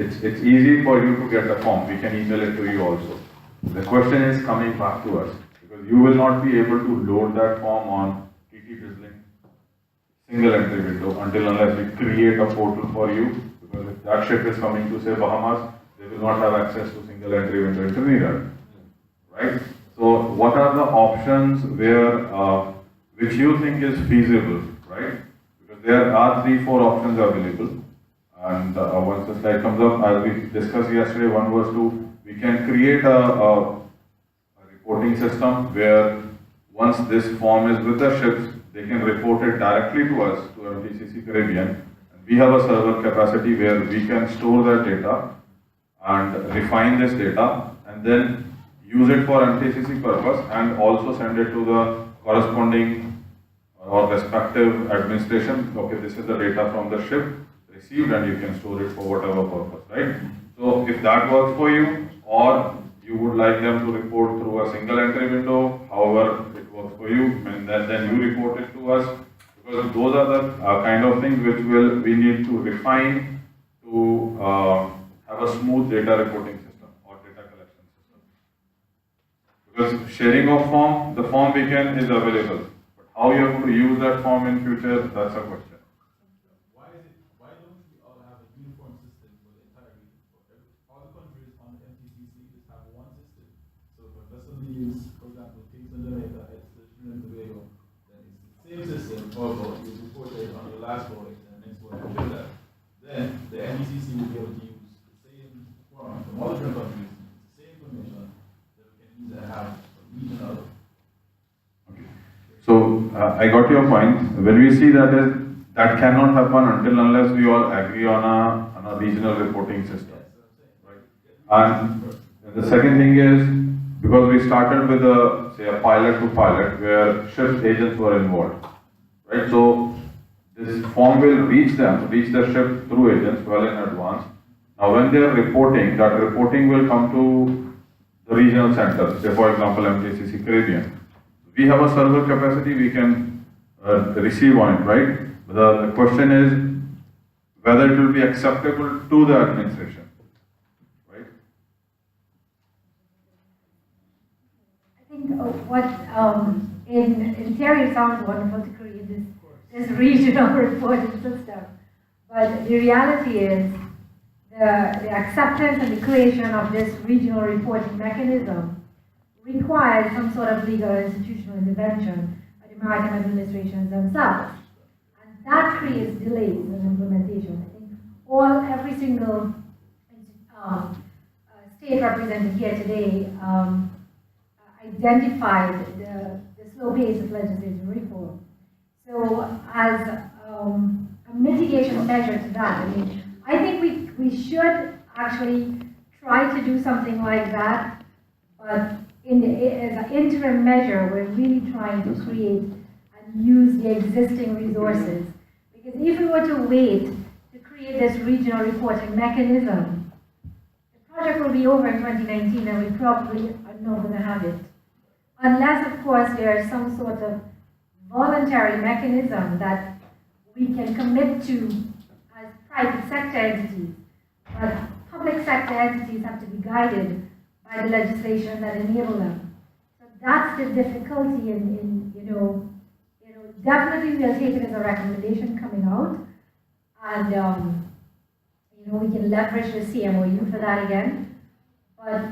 it's easy for you to get the form. We can email it to you also. The question is coming back to us because you will not be able to load that form on TT Drizzling single entry window until unless we create a portal for you, because if that ship is coming to say Bahamas, they will not have access to single entry window in Trinidad, right? So what are the options where which you think is feasible, right? Because there are 3-4 options available, and once the slide comes up, as we discussed yesterday, one was we can create a reporting system where once this form is with the ships, they can report it directly to us, to MTCC Caribbean. And we have a server capacity where we can store that data and refine this data and then use it for MTCC purpose and also send it to the corresponding or respective administration. Okay, this is the data from the ship received and you can store it for whatever purpose, right? So if that works for you, or you would like them to report through a single entry window, however it works for you, and then you report it to us, because those are the kind of things which we need to refine to have a smooth data reporting system or data collection system. Because sharing of form, the form weekend is available, but how you have to use that form in future, that's a question. Why don't we all have a uniform system for the entire region? All the countries on the MTCC just have one system. So if a vessel leaves, for example, Kingston, Jamaica, it's the Trinidad and Tobago, then it's the same system, although you report it on the last voyage and the next voyage after that. Then the MTCC will be able to use the same form from all different countries, the same information that we can use and have a regional. Okay. So I got your point. When we see that cannot happen until unless we all agree on a regional reporting system. Right? And the second thing is, because we started with a pilot to pilot where ships agents were involved. Right? So this form will reach the ship through agents well in advance. Now when they are reporting, that reporting will come to the regional centers, say for example MTCC Caribbean. We have a server capacity, we can receive on it, right? The question is whether it will be acceptable to the administration, right? I think what in theory it sounds wonderful to create this regional reporting system, but the reality is the acceptance and the creation of this regional reporting mechanism requires some sort of legal or institutional intervention by the maritime administrations themselves. That creates delays in implementation. I think every single state represented here today identified the slow pace of legislative reform. So as a mitigation measure to that, I mean, I think we should actually try to do something like that, but as an interim measure, we're really trying to create and use the existing resources. Because if we were to wait to create this regional reporting mechanism, the project will be over in 2019 and we probably are not going to have it. Unless, of course, there is some sort of voluntary mechanism that we can commit to as private sector entities. But public sector entities have to be guided by the legislation that enable them. So that's the difficulty in definitely we'll take it as a recommendation coming out, and we can leverage the CMOU for that again. But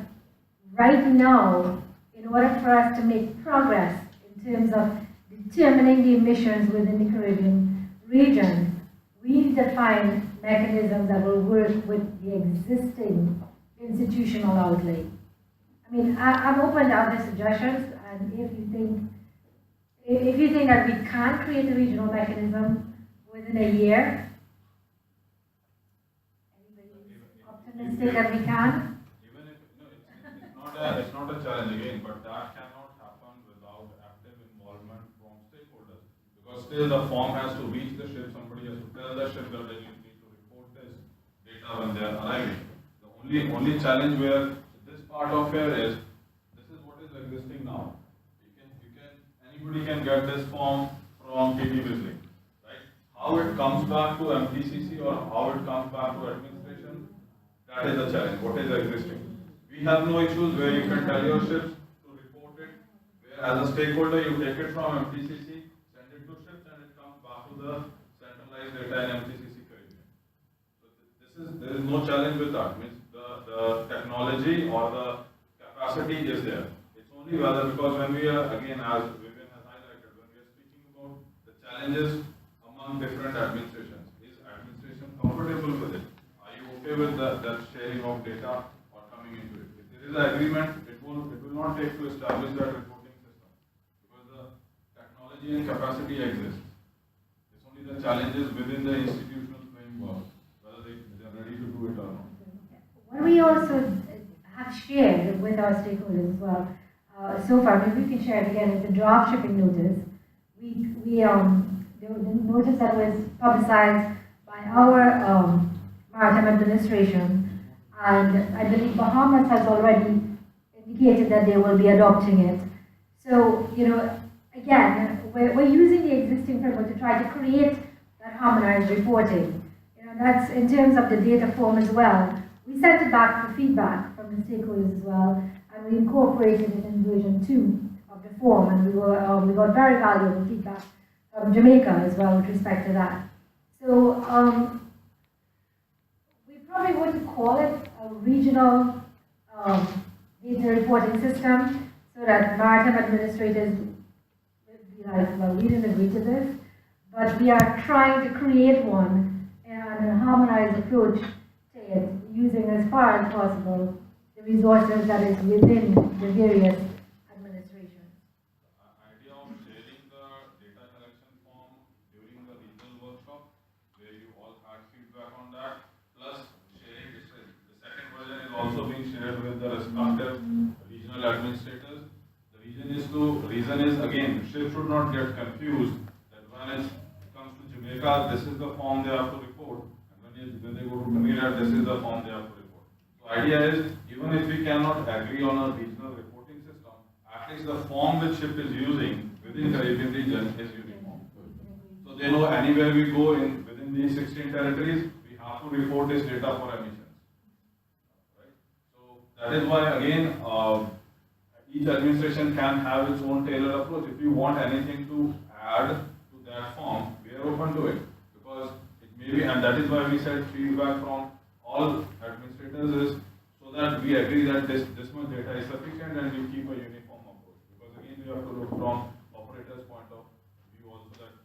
right now, in order for us to make progress in terms of determining the emissions within the Caribbean region, we need to find mechanisms that will work with the existing institutional outlay. I mean, I'm open to other suggestions, and if you think that we can't create a regional mechanism within a year, anybody's optimistic that we can? Even if it's not a challenge again, but that cannot happen without active involvement from stakeholders. Because still the form has to reach the ship, somebody has to tell the ship that they need to report this data when they are arriving. The only challenge where this part of here is, this is what is existing now. Anybody can get this form from TT Drizzling, right? How it comes back to MTCC or how it comes back to administration, That is the challenge. What is existing? We have no issues where you can tell your ships to report it, where as a stakeholder you take it from MTCC, send it to ships, and it comes back to the centralized data in MTCC Caribbean. So there is no challenge with that. Means the technology or the capacity is there. It's only whether, because when we are, again, as Vivian has highlighted, when we are speaking about the challenges among different administrations, is administration comfortable with it? Are you okay with that sharing of data or coming into it? If there is an agreement, it will not take to establish that reporting system, because the technology and capacity exists. It's only the challenges within the institutional framework, whether they are ready to do it or not. What we also have shared with our stakeholders as well, so far, maybe we can share it again, is the draft shipping notice. The notice that was publicized by our Maritime Administration, and I believe Bahamas has already indicated that they will be adopting it. So, again, we're using the existing framework to try to create that harmonized reporting. That's in terms of the data form as well. We sent it back for feedback from the stakeholders as well, and we incorporated it in version 2 of the form, and we got very valuable feedback from Jamaica as well with respect to that. So we probably wouldn't call it a regional data reporting system, so that maritime administrators would be like, well, we didn't agree to this, but we are trying to create one and a harmonized approach to it, using as far as possible the resources that is within the various administrations. The idea of sharing the data collection form during the regional workshop, where you all had feedback on that, plus sharing the second version is also being shared with the respective regional administrators. The reason is again, ships should not get confused that when it comes to Jamaica, this is the form they have to report, and when they go to Trinidad, this is the form they have to report. So idea is, even if we cannot agree on a regional reporting system, at least the form which ship is using within the Caribbean region is uniform. So they know anywhere we go within these 16 territories, we have to report this data for emissions. Right? So that is why again, each administration can have its own tailored approach. If you want anything to add to that form, we are open to it, because it may be, and that is why we said feedback from all administrators is so that we agree that this much data is sufficient and we keep a uniform approach. Because again, we have to look from operators' point of view also, that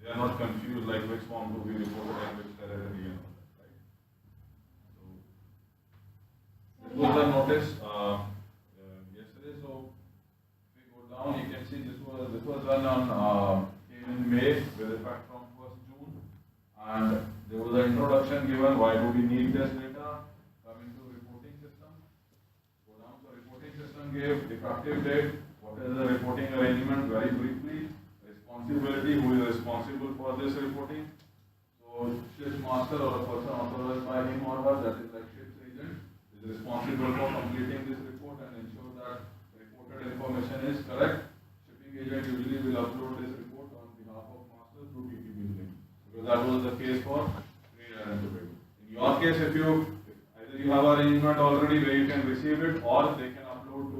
they are not confused like which form to be reported and which territory and all that, right? So this was the notice yesterday. So if we go down, you can see this was done on came in May with effect from 1st June, and there was an introduction given why do we need this data coming to reporting system. Go down, so reporting system gave effective date, what is the reporting arrangement very briefly, responsibility, who is responsible for this reporting. So ship's master or a person authorized by him or her, that is like ship's agent, is responsible for completing this report and ensure that reported information is correct. Shipping agent usually will upload this report on behalf of master through TTB link, because that was the case for Trinidad and Tobago. In your case, if either you have arrangement already where you can receive it, or they can upload to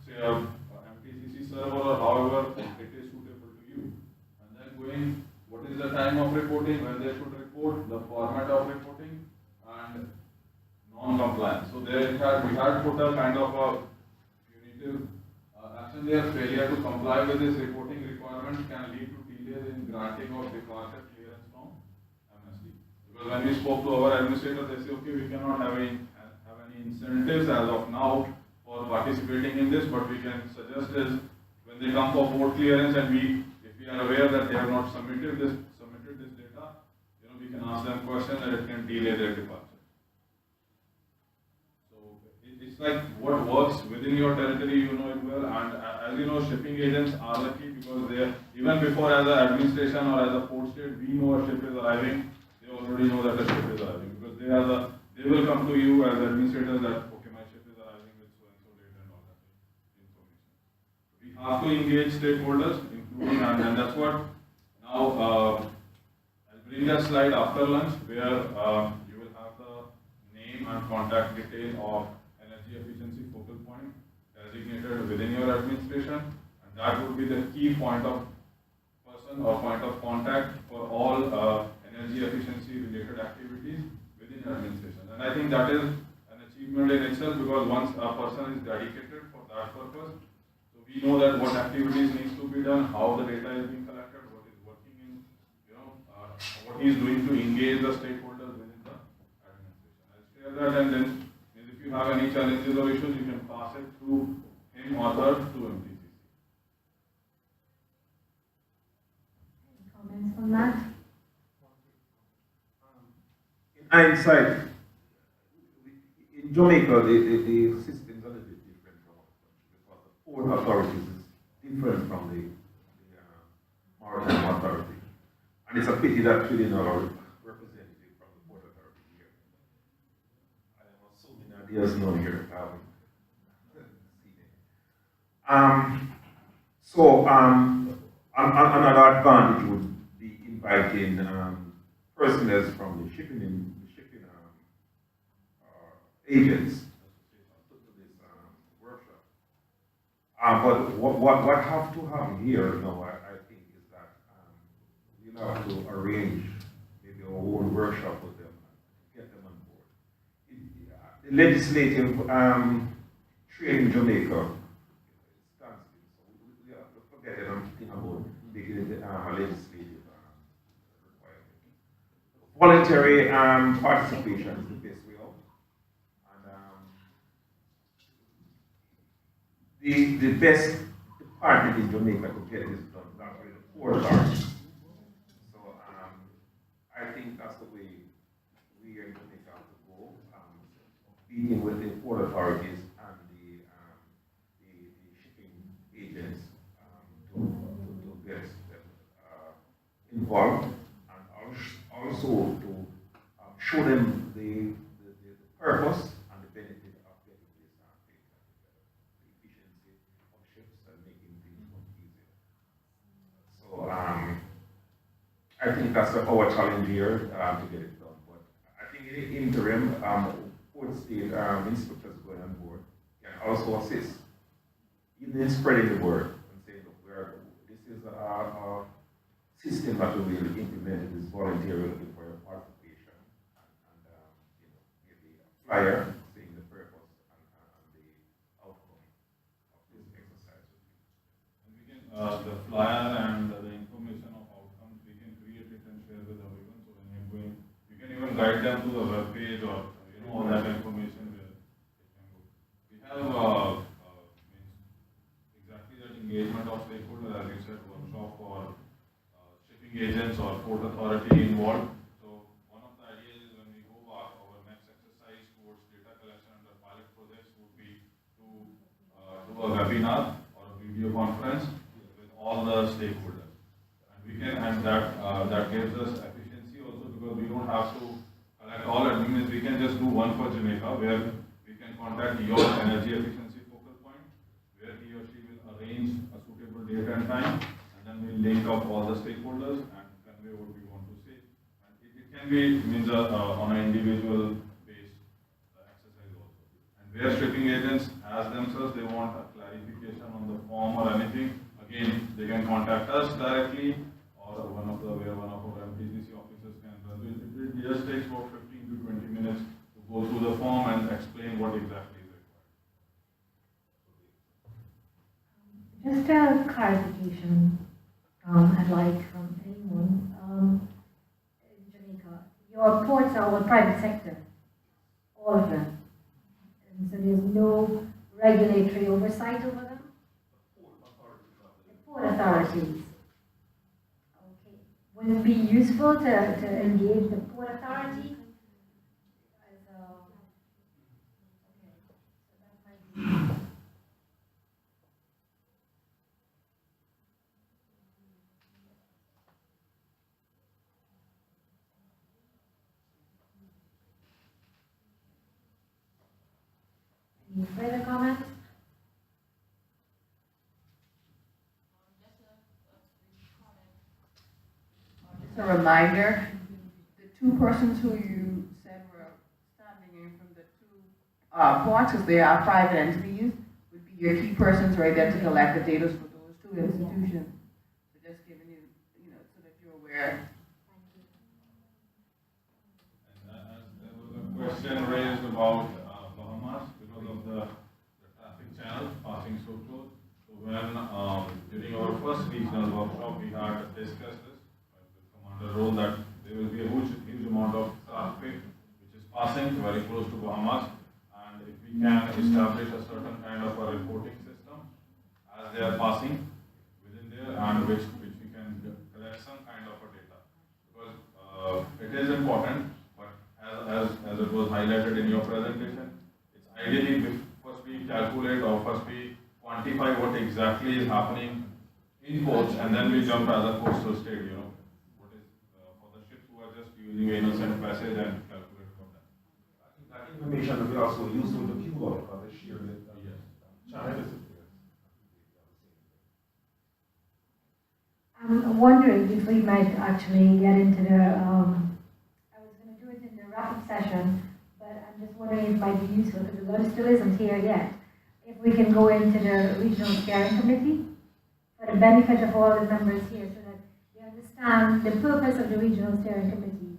say a MTCC server or however it is suitable to you. And then going, what is the time of reporting, when they should report, the format of reporting, and non-compliance. So there we had put a kind of a punitive action there. Failure to comply with this reporting requirement can lead to delays in granting of departure clearance from MSD. Because when we spoke to our administrators, they say, okay, we cannot have any incentives as of now for participating in this, but we can suggest is when they come for port clearance and if we are aware that they have not submitted this data, we can ask them questions and it can delay their departure. It's like what works within your territory, you know it well, and as you know, shipping agents are lucky because they are, even before as an administration or as a port state, we know a ship is arriving, they already know that a ship is arriving, because they will come to you as administrators that, okay, my ship is arriving with so and so date and all that information. We have to engage stakeholders, including, and that's what now, I'll bring that slide after lunch, where you will have the name name and contact detail of energy efficiency focal point designated within your administration, and that would be the key point of person or point of contact for all energy efficiency related activities within your administration. And I think that is an achievement in itself, because once a person is dedicated for that purpose, so we know that what activities needs to be done, how the data is being collected, what is working in, what he is doing to engage the stakeholders within the administration. I'll share that, and then if you have any challenges or issues, you can pass it through him or her to MTCC. Any comments on that? In hindsight, in Jamaica, the system is a little bit different from our country, because the port authorities is different from the Maritime authority. And it's a pity that we didn't have a representative from the port authority here. I am assuming that there's none here. Another advantage would be inviting personnel from the shipping agents to this workshop. But what have to happen here, I think, is that we'll have to arrange maybe a whole workshop with them and get them on board. The legislative trade in Jamaica stands still, so we have to forget it and think about making it a legislative requirement. Voluntary participation is the best way out. And the best department in Jamaica to get this done is actually the Port Authority. So I think that's the way we are in Jamaica have to go, dealing with the port authorities and the shipping agents to get involved, and also to show them the purpose and the benefit of getting this data, the efficiency of ships and making things much easier. So I think that's our challenge here to get it done. But I think in the interim, port state inspectors going on board can also assist in spreading the word and saying, look, this is a system that we will implement. It is voluntary, looking for your participation, and maybe a flyer saying the purpose and the outcome of this exercise. And we can the flyer and the information of outcomes, we can create it and share with everyone. So when you're going, you can even guide them to the web page, or all that information where they can go. We have exactly that engagement of stakeholders, as you said, workshop for shipping agents or port authority involved. So one of the ideas is, when we go back, our next exercise towards data collection under pilot projects would be to do a webinar or a video conference with all the stakeholders, and we can, and that gives us efficiency also, because we don't have to collect all admins. We can just do one for Jamaica, where we can contact your energy efficiency focal point, where he or she will arrange a suitable date and time, and then we'll link up all the stakeholders and convey what we want to say. And it can be on an individual based exercise also. And where shipping agents as themselves, they want a clarification on the form or anything, again they can contact us directly, or one of our MTCC officers can run. It just takes about 15 to 20 minutes to go through the form and explain what exactly is required. Just a clarification I'd like from anyone. In Jamaica, your ports are all private sector, all of them. And so there's no regulatory oversight over them? The port authorities. Okay. Would it be useful to engage the port authority? As a, okay. So that might be. Any further comments? Just a reminder, the two persons who you said were standing in from ports, because they are private entities, would be your key persons right there to collect the data for those two institutions. So just giving you, so that you're aware. There was a question raised about Bahamas because of the traffic channel passing so close. So when during our first regional workshop, we had discussed this with Commander Roll that there will be a huge amount of traffic which is passing very close to Bahamas, and if we can establish a certain kind of a reporting system as they are passing within there, and which we can collect some kind of a data, because it is important. As it was highlighted in your presentation, it's ideally first we calculate or first we quantify what exactly is happening in ports, and then we jump as a coastal state, what is for the ships who are just using innocent passage and calculate from that. That information will be also useful to people because they share it. Yes. Channels. I'm wondering if we might actually get into the, in the rapid session, but I'm just wondering if it might be useful, because the lot still isn't here yet, if we can go into the regional steering committee for the benefit of all the members here, so that they understand the purpose of the regional steering committee,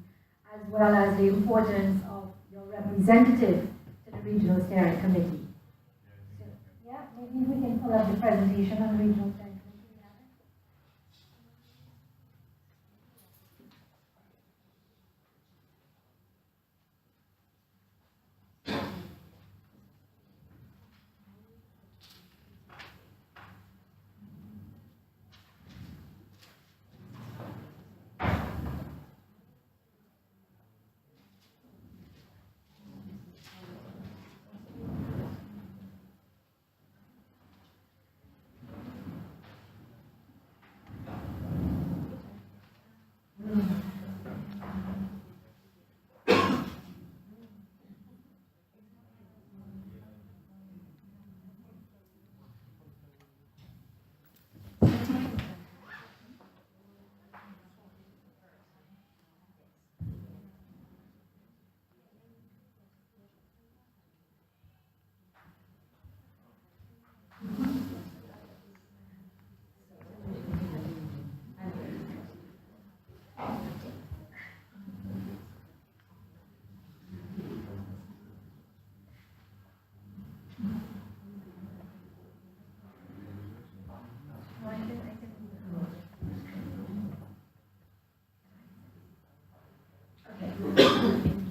as well as the importance of your representative to the regional steering committee. So, yeah, maybe we can pull up the presentation on the regional steering committee.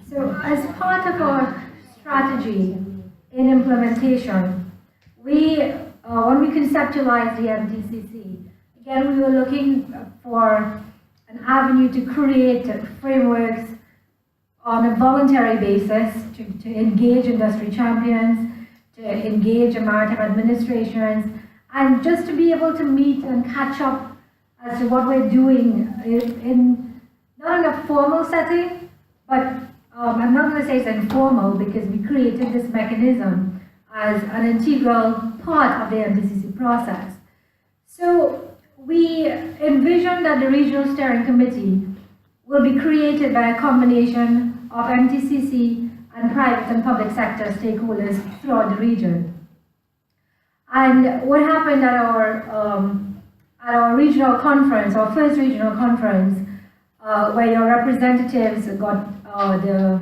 So as part of our strategy in implementation, when we conceptualized the MTCC, again, we were looking for an avenue to create frameworks on a voluntary basis to engage industry champions, to engage maritime administrations, and just to be able to meet and catch up as to what we're doing in not in a formal setting, but I'm not going to say it's informal, because we created this mechanism as an integral part of the MTCC process. So we envision that the Regional Steering Committee will be created by a combination of MTCC and private and public sector stakeholders throughout the region. And what happened at our regional conference, our first regional conference, where your representatives got the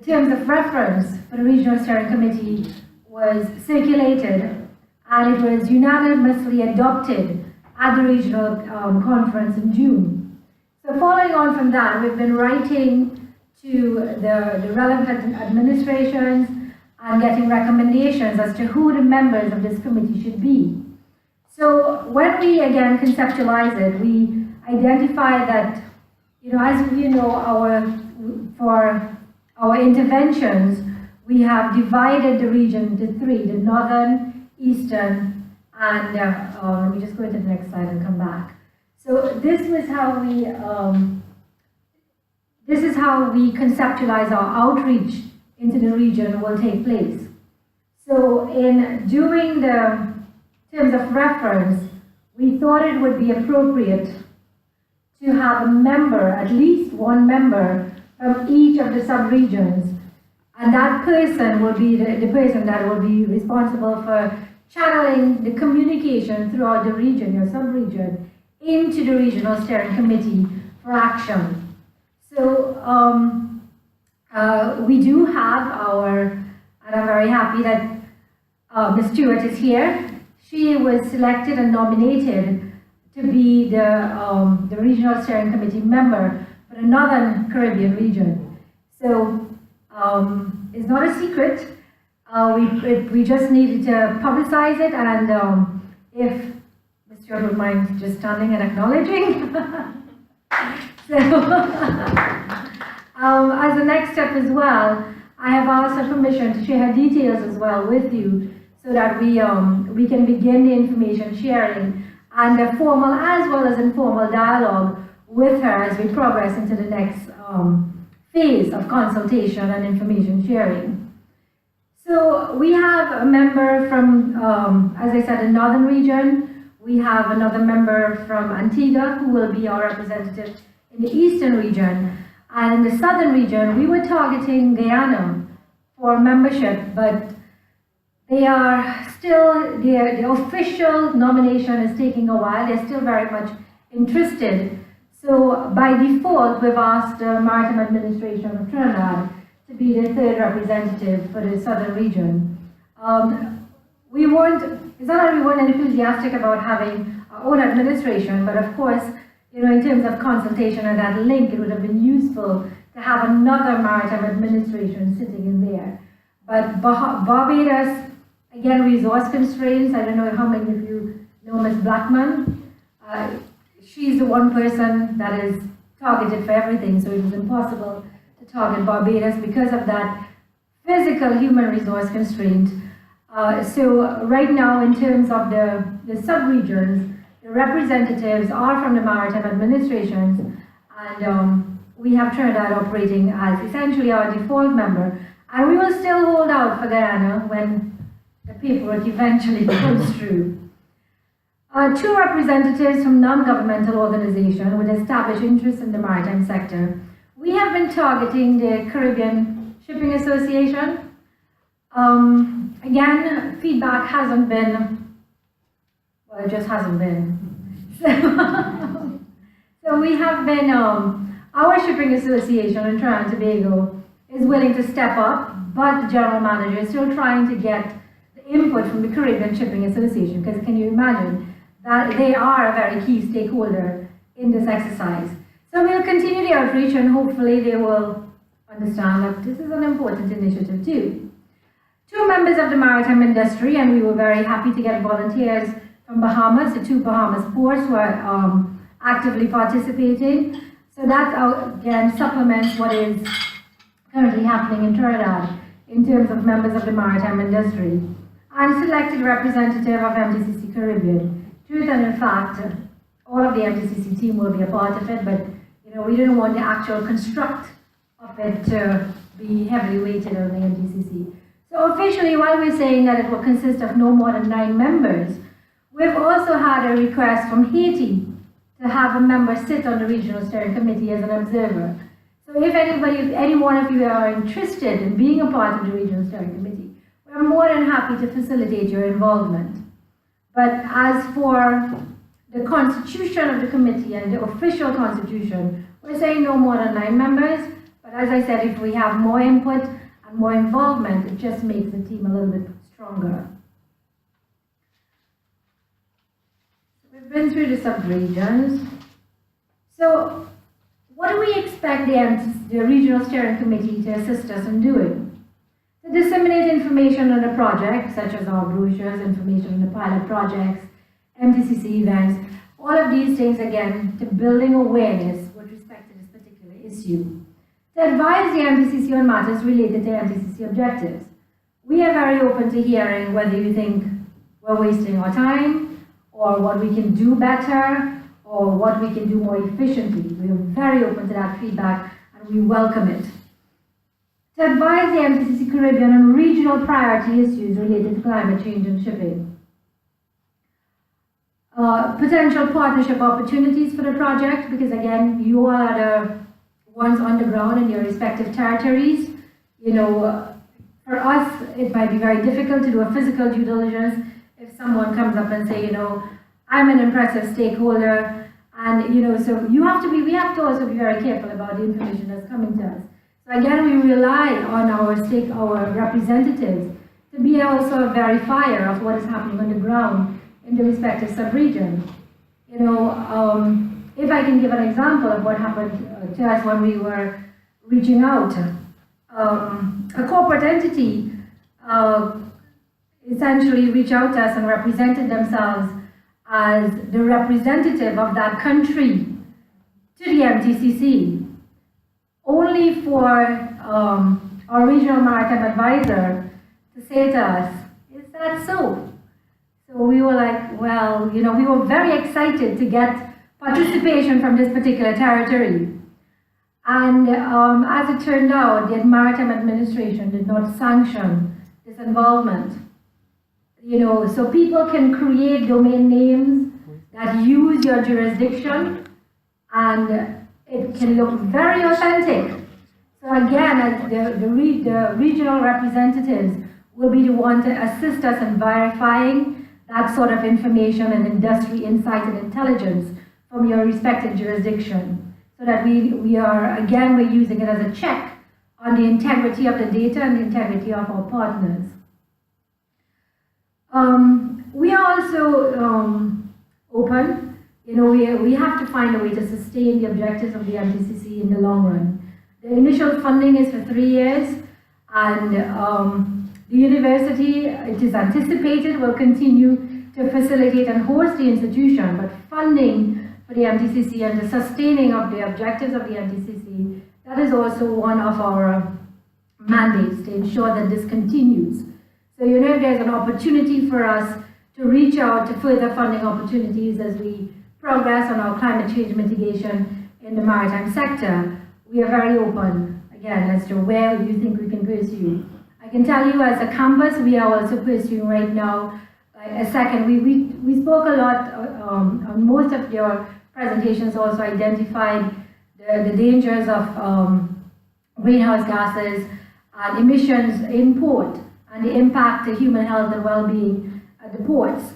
terms of reference for the Regional Steering Committee was circulated, and it was unanimously adopted at the regional conference in June. So following on from that, we've been writing to the relevant administrations and getting recommendations as to who the members of this committee should be. So when we again conceptualize it, we identify that, as you know, for our interventions, we have divided the region into three: the northern, eastern, and let me just go to the next slide and come back. So this was how this is how we conceptualize our outreach into the region will take place. So in doing the terms of reference, we thought it would be appropriate to have a member, at least one member, from each of the sub-regions, And that person will be the person that will be responsible for channeling the communication throughout the region, your sub-region, into the regional steering committee for action. So we do have our, and I'm very happy that Ms. Stewart is here. She was selected and nominated to be the regional steering committee member for the Northern Caribbean region. So it's not a secret. We just needed to publicize it, and if Ms. Stewart would mind just standing and acknowledging. So, as a next step as well, I have asked her permission to share her details as well with you, so that we can begin the information sharing and the formal as well as informal dialogue with her as we progress into the next phase of consultation and information sharing. So we have a member from, as I said, the Northern region. We have another member from Antigua who will be our representative in the Eastern region. And in the Southern region, we were targeting Guyana for membership, but they are still, the official nomination is taking a while. They're still very much interested. So by default, we've asked the Maritime Administration of Trinidad to be the third representative for the Southern region. It's not that we weren't enthusiastic about having our own administration, but of course, you know, in terms of consultation and that link, it would have been useful to have another maritime administration sitting in there. But Barbados, again, resource constraints. I don't know how many of you know Ms. Blackman. She's the one person that is targeted for everything, so it was impossible to target Barbados because of that physical human resource constraint. So right now, in terms of the sub-regions, the representatives are from the maritime administrations, and we have Trinidad operating as essentially our default member. And we will still hold out for Guyana when the paperwork eventually comes through. Two representatives from non-governmental organizations with established interests in the maritime sector. We have been targeting the Caribbean Shipping Association. Again, feedback hasn't been, well, it just hasn't been. So we have been, our shipping association in Trinidad and Tobago is willing to step up, but the general manager is still trying to get the input from the Caribbean Shipping Association, because can you imagine that they are a very key stakeholder in this exercise. So we'll continue the outreach, and hopefully they will understand that this is an important initiative too. Two members of the maritime industry, and we were very happy to get volunteers from Bahamas, the two Bahamas ports who are actively participating. So that again supplements what is currently happening in Trinidad in terms of members of the maritime industry. And selected representative of MTCC Caribbean. Truth and in fact, all of the MTCC team will be a part of it, but you know, we didn't want the actual construct of it to be heavily weighted on the MTCC. So officially, while we're saying that it will consist of no more than 9 members, we've also had a request from Haiti to have a member sit on the Regional Steering Committee as an observer. So if any one of you are interested in being a part of the Regional Steering Committee, we're more than happy to facilitate your involvement. But as for the constitution of the committee and the official constitution, we're saying no more than 9 members. But as I said, if we have more input and more involvement, it just makes the team a little bit stronger. We've been through the sub-regions. So what do we expect the Regional Steering Committee to assist us in doing? To disseminate information on the project, such as our brochures, information on the pilot projects, MTCC events, all of these things, again, to building awareness with respect to this particular issue. To advise the MTCC on matters related to MTCC objectives. We are very open to hearing whether you think we're wasting our time, or what we can do better, or what we can do more efficiently. We are very open to that feedback, and we welcome it. To advise the MTCC Caribbean on regional priority issues related to climate change and shipping. Potential partnership opportunities for the project, because again, you all are the ones on the ground in your respective territories. You know, For us, it might be very difficult to do a physical due diligence if someone comes up and say, I'm an impressive stakeholder, and so we have to also be very careful about the information that's coming to us. So again, we rely on our representatives to be also a verifier of what is happening on the ground in the respective sub-region. If I can give an example of what happened to us when we were reaching out, a corporate entity essentially reached out to us and represented themselves as the representative of that country to the MTCC, only for our regional maritime advisor to say to us, "Is that so?" So we were like, well, we were very excited to get participation from this particular territory. And as it turned out, the Maritime Administration did not sanction this involvement. So people can create domain names that use your jurisdiction, and it can look very authentic. So again, as the regional representatives will be the one to assist us in verifying that sort of information and industry insight and intelligence from your respective jurisdiction, so that we're using it as a check on the integrity of the data and the integrity of our partners. We are also open. We have to find a way to sustain the objectives of the MTCC in the long run. The initial funding is for 3 years, and the university, it is anticipated, will continue to facilitate and host the institution, but funding for the MTCC and the sustaining of the objectives of the MTCC, that is also one of our mandates to ensure that this continues. So if there's an opportunity for us to reach out to further funding opportunities as we progress on our climate change mitigation in the maritime sector, we are very open, again, as to where you think we can pursue. I can tell you as a campus, we are also pursuing right now we spoke a lot on most of your presentations, also identified the dangers of greenhouse gases and emissions in port and the impact to human health and well-being at the ports.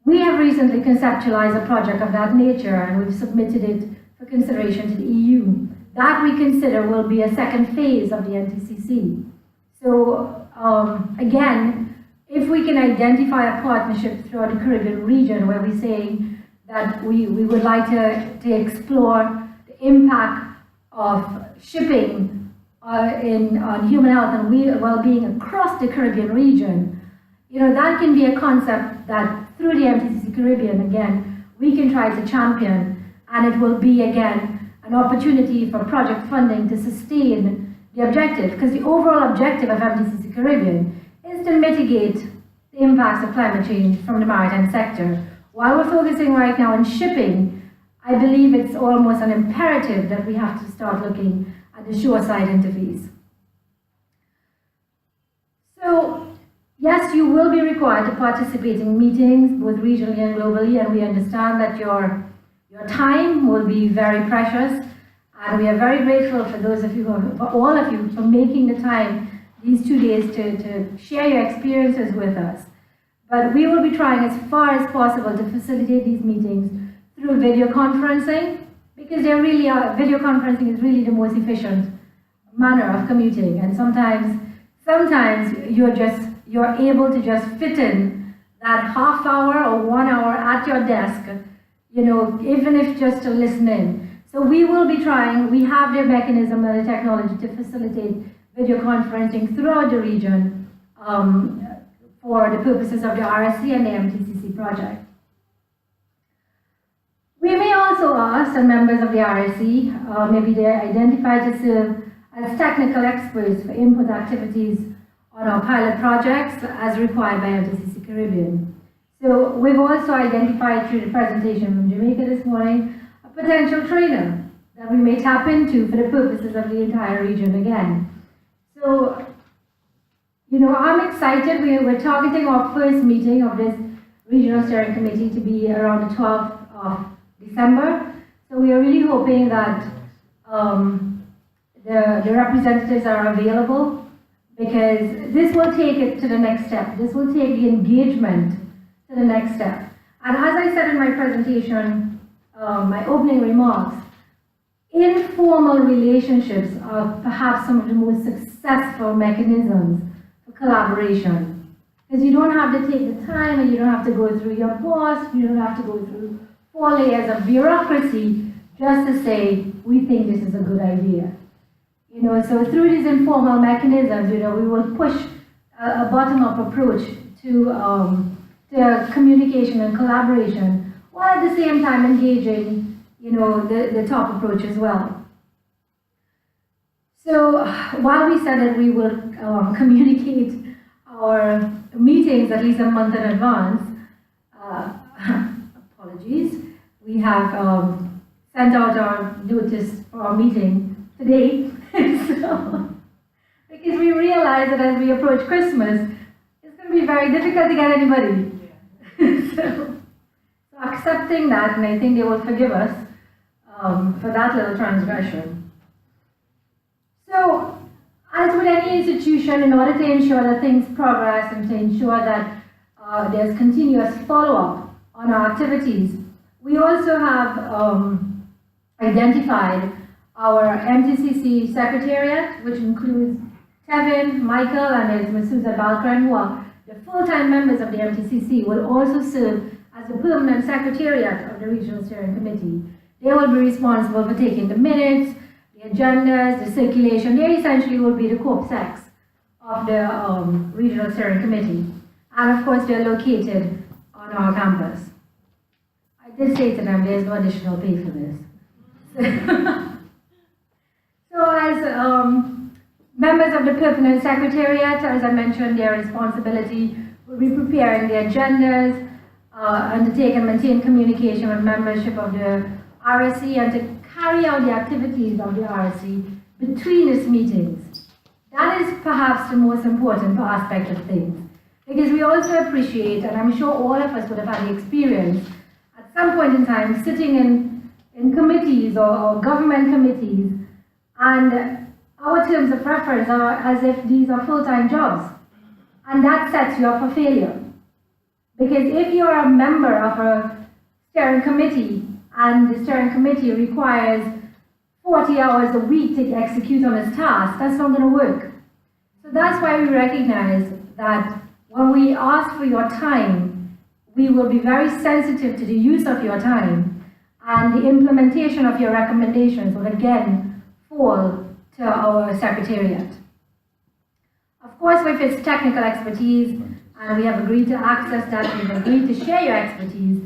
We have recently conceptualized a project of that nature, and we've submitted it for consideration to the EU. That we consider will be a second phase of the NTCC. So again, if we can identify a partnership throughout the Caribbean region where we're saying that we would like to explore the impact of shipping on human health and well-being across the Caribbean region, that can be a concept that through the MTCC Caribbean, again, we can try to champion, and it will be, again, an opportunity for project funding to sustain the objective, because the overall objective of MTCC Caribbean is to mitigate the impacts of climate change from the maritime sector. While we're focusing right now on shipping, I believe it's almost an imperative that we have to start looking at the shoreside interface. So, yes, you will be required to participate in meetings, both regionally and globally, and we understand that your time will be very precious, and we are very grateful for those of you, for all of you, for making the time these 2 days to share your experiences with us. But we will be trying as far as possible to facilitate these meetings through video conferencing, because video conferencing is really the most efficient manner of commuting. And sometimes you're able to just fit in that half hour or 1 hour at your desk, even if just to listen in. So we will be trying, we have the mechanism and the technology to facilitate video conferencing throughout the region for the purposes of the RSC and the MTCC project. We may also ask some members of the RSC, maybe they're identified to serve as technical experts for input activities on our pilot projects as required by MTCC Caribbean. So we've also identified through the presentation from Jamaica this morning a potential trainer that we may tap into for the purposes of the entire region again. So, I'm excited. We're targeting our first meeting of this Regional Steering Committee to be around the 12th of December. So we are really hoping that the representatives are available. because this will take it to the next step. This will take the engagement to the next step. And as I said in my presentation, my opening remarks, informal relationships are perhaps some of the most successful mechanisms for collaboration. Because you don't have to take the time, and you don't have to go through your boss, you don't have to go through 4 layers of bureaucracy just to say, we think this is a good idea. You know, so through these informal mechanisms, you know, we will push a bottom-up approach to communication and collaboration, while at the same time engaging, you know, the top approach as well. So while we said that we will communicate our meetings at least a month in advance, apologies, we have sent out our notice for our meeting today. So, because we realize that as we approach Christmas, it's going to be very difficult to get anybody. So accepting that, and I think they will forgive us for that little transgression. So, as with any institution, in order to ensure that things progress and to ensure that there's continuous follow-up on our activities, we also have identified our MTCC Secretariat, which includes Tevin, Michael, and Ms. Susan Balkran, who are the full-time members of the MTCC, will also serve as the permanent secretariat of the Regional Steering Committee. They will be responsible for taking the minutes, the agendas, the circulation. They essentially will be the co-secs of the Regional Steering Committee. And of course, they're located on our campus. I did say to them, there's no additional pay for this. So as members of the Permanent Secretariat, as I mentioned, their responsibility will be preparing the agendas, undertake and maintain communication with membership of the RSC, and to carry out the activities of the RSC between its meetings. That is perhaps the most important aspect of things, because we also appreciate, and I'm sure all of us would have had the experience, at some point in time, sitting in committees or government committees, and our terms of reference are as if these are full-time jobs. And that sets you up for failure. Because if you're a member of a steering committee, and the steering committee requires 40 hours a week to execute on its task, that's not going to work. So that's why we recognize that when we ask for your time, we will be very sensitive to the use of your time, and the implementation of your recommendations will again fall to our secretariat. Of course, with its technical expertise, and we have agreed to access that, we've agreed to share your expertise,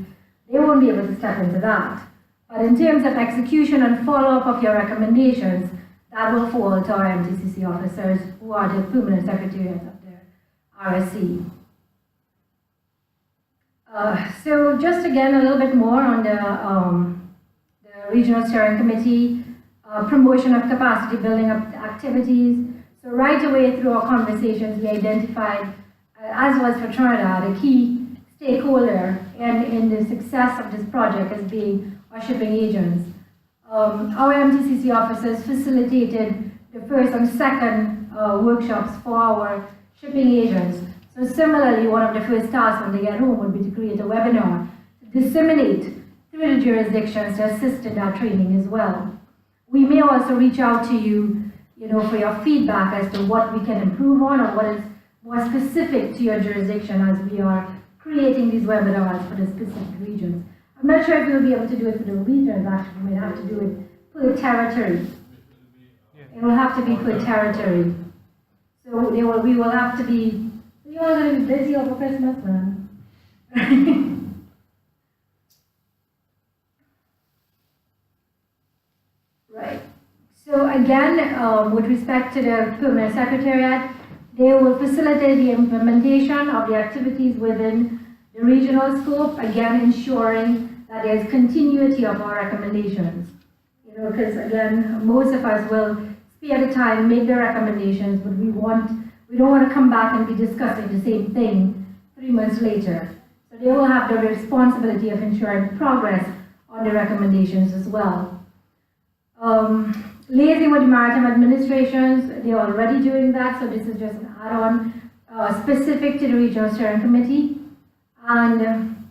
they won't be able to step into that. But in terms of execution and follow-up of your recommendations, that will fall to our MTCC officers, who are the permanent secretariat of the RSC. So just again, a little bit more on the Regional Steering Committee, promotion of capacity building activities. So right away through our conversations, we identified, as was for Trinidad, a key stakeholder in the success of this project as being our shipping agents. Our MTCC officers facilitated the first and second workshops for our shipping agents. So similarly, one of the first tasks when they get home would be to create a webinar to disseminate through the jurisdictions to assist in that training as well. We may also reach out to you, for your feedback as to what we can improve on or what is more specific to your jurisdiction as we are creating these webinars for the specific regions. I'm not sure if we'll be able to do it for the regions, actually. We may have to do it per territory. It will have to be per territory. So we will have to be, you're all going to be busy over Christmas, man. Right. So again, with respect to the Permanent Secretariat, they will facilitate the implementation of the activities within the regional scope, again ensuring that there's continuity of our recommendations. Because again, most of us will spare the time, make the recommendations, but we don't want to come back and be discussing the same thing 3 months later. So they will have the responsibility of ensuring progress on the recommendations as well. liaising with the maritime administrations, they're already doing that, so this is just an add-on specific to the regional steering committee. And,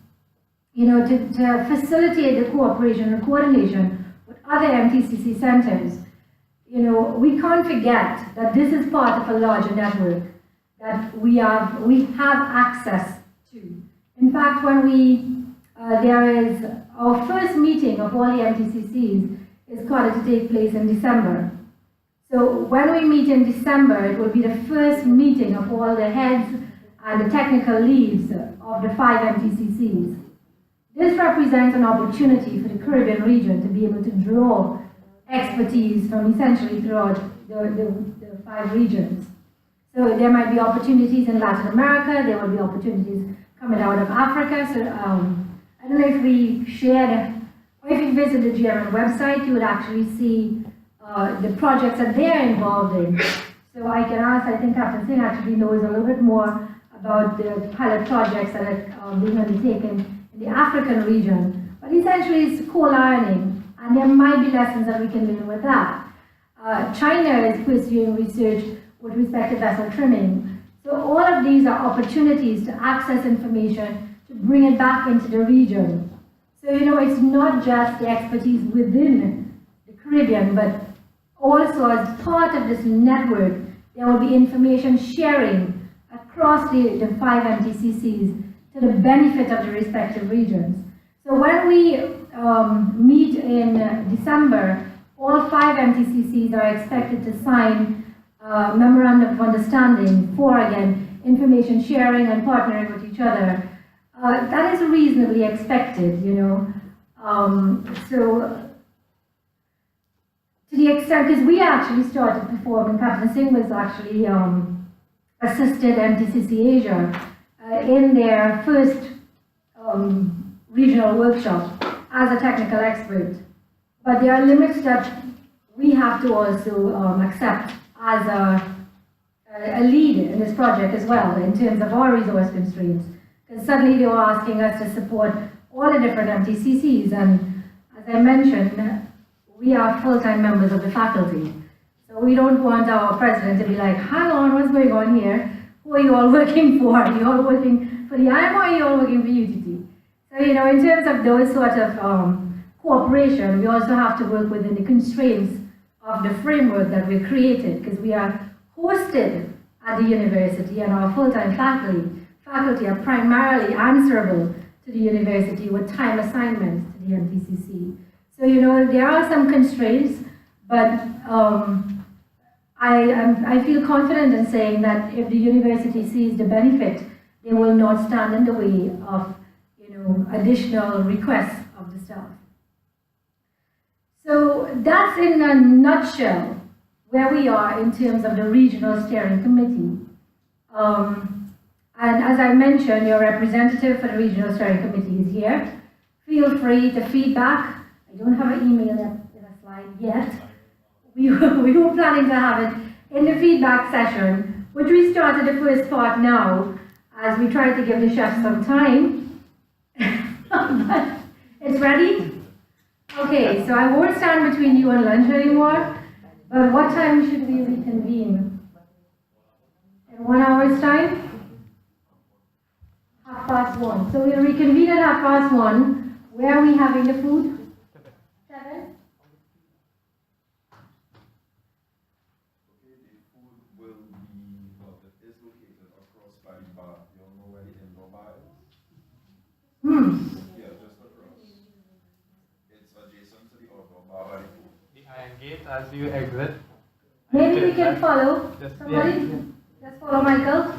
you know, to facilitate the cooperation and coordination with other MTCC centers, you know, we can't forget that this is part of a larger network that we have access to. In fact, when there is our first meeting of all the MTCCs is scheduled to take place in December. So when we meet in December, it will be the first meeting of all the heads and the technical leads of the 5 MTCCs. This represents an opportunity for the Caribbean region to be able to draw expertise from essentially throughout the 5 regions. So there might be opportunities in Latin America, there will be opportunities coming out of Africa. So I don't know if we shared, or if you visit the GMM website, you would actually see the projects that they're involved in. So I can ask, I think Captain Singh actually knows a little bit more about the pilot projects that are being undertaken in the African region. But essentially it's co-learning, and there might be lessons that we can learn with that. China is pursuing research with respect to vessel trimming. So all of these are opportunities to access information, to bring it back into the region. So, you know, it's not just the expertise within the Caribbean, but also as part of this network, there will be information sharing across the 5 MTCCs to the benefit of the respective regions. So when we meet in December, all 5 MTCCs are expected to sign memorandum of understanding for, again, information sharing and partnering with each other. That is reasonably expected, you know. So to the extent, because we actually started performing, Captain Singh was actually assisted MTCC Asia in their first regional workshop as a technical expert. But there are limits that we have to also accept as a lead in this project as well, in terms of our resource constraints. Because suddenly they were asking us to support all the different MTCCs, and as I mentioned, we are full-time members of the faculty. So we don't want our president to be like, hang on, what's going on here? Who are you all working for? Are you all working for the IMO, or are you all working for UTT? So, you know, in terms of those sort of cooperation, we also have to work within the constraints of the framework that we created, because we are hosted at the university, and our full-time faculty are primarily answerable to the university with time assignments to the MTCC. So, you know, there are some constraints, but I feel confident in saying that if the university sees the benefit, they will not stand in the way of, you know, additional requests of the staff. So that's in a nutshell where we are in terms of the regional steering committee. And as I mentioned, your representative for the regional steering committee is here. Feel free to feedback. I don't have an email in a slide yet. We were planning to have it in the feedback session, which we started the first part now, as we try to give the chefs some time. But it's ready? Okay, so I won't stand between you and lunch anymore, but what time should we reconvene? In 1 hour's time? 1:30. So we'll reconvene at 1:30. Where are we having the food? 7? Okay, the food will be, well, it is located across by the bar. You all know where the indoor bar is? Yeah, just across. It's adjacent to the outdoor bar by the pool. The iron gate as you exit. Maybe we can follow Just, somebody. yeah. Let's follow Michael.